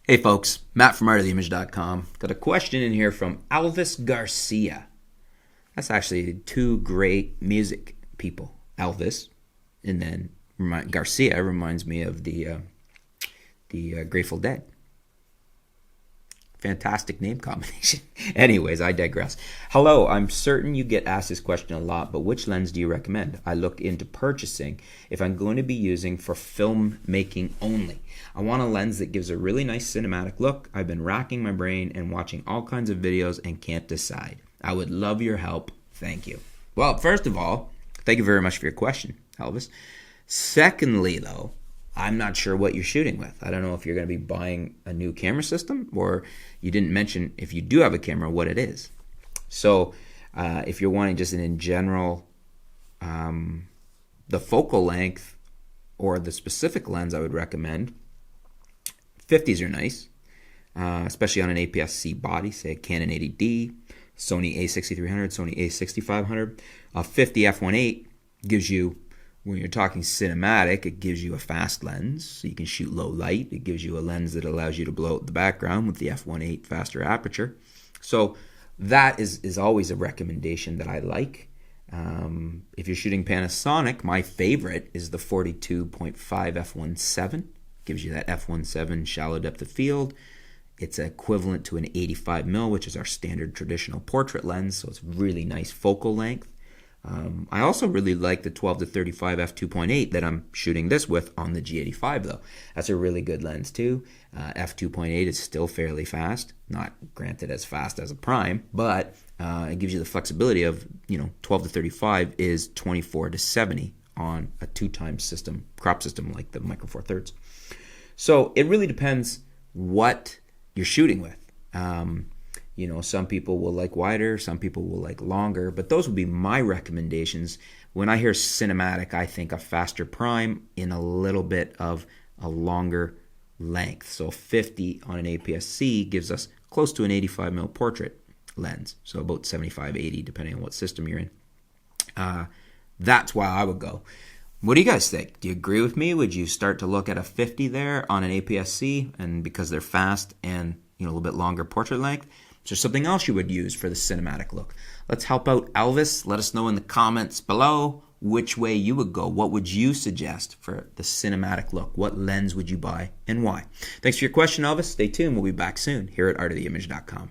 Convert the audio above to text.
Hey folks, Matt from artoftheimage.com. Got a question in here from Elvis Garcia. That's actually two great music people. Elvis, and then Garcia reminds me of the Grateful Dead. Fantastic name combination. Anyways, I digress. Hello, I'm certain you get asked this question a lot, but which lens do you recommend? I look into purchasing if I'm going to be using for film making only. I want a lens that gives a really nice cinematic look. I've been racking my brain and watching all kinds of videos and can't decide. I would love your help. Thank you. Well, first of all, thank you very much for your question, Elvis. Secondly, though, I'm not sure what you're shooting with. I don't know if you're going to be buying a new camera system, or you didn't mention, if you do have a camera, what it is. So if you're wanting just in general, the focal length or the specific lens I would recommend, 50s are nice, especially on an APS-C body, say a Canon 80D, Sony a6300, Sony a6500. A 50 f1.8 gives you, when you're talking cinematic, it gives you a fast lens, so you can shoot low light. It gives you a lens that allows you to blow out the background with the f1.8 faster aperture. So that is always a recommendation that I like. If you're shooting Panasonic, my favorite is the 42.5 f1.7. Gives you that f1.7 shallow depth of field. It's equivalent to an 85mm, which is our standard traditional portrait lens, so it's really nice focal length. I also really like the 12 to 35 f2.8 that I'm shooting this with on the G85 though. That's a really good lens too. F2.8 is still fairly fast, not granted as fast as a prime, but it gives you the flexibility of, 12 to 35 is 24 to 70 on a 2x system, crop system like the Micro Four Thirds. So it really depends what you're shooting with. Some people will like wider, some people will like longer, but those would be my recommendations. When I hear cinematic, I think a faster prime in a little bit of a longer length. So 50 on an APS-C gives us close to an 85mm portrait lens, so about 75, 80, depending on what system you're in. That's why I would go. What do you guys think? Do you agree with me? Would you start to look at a 50 there on an APS-C, and because they're fast and a little bit longer portrait length? Is there something else you would use for the cinematic look? Let's help out Elvis. Let us know in the comments below which way you would go. What would you suggest for the cinematic look? What lens would you buy and why? Thanks for your question, Elvis. Stay tuned. We'll be back soon here at artoftheimage.com.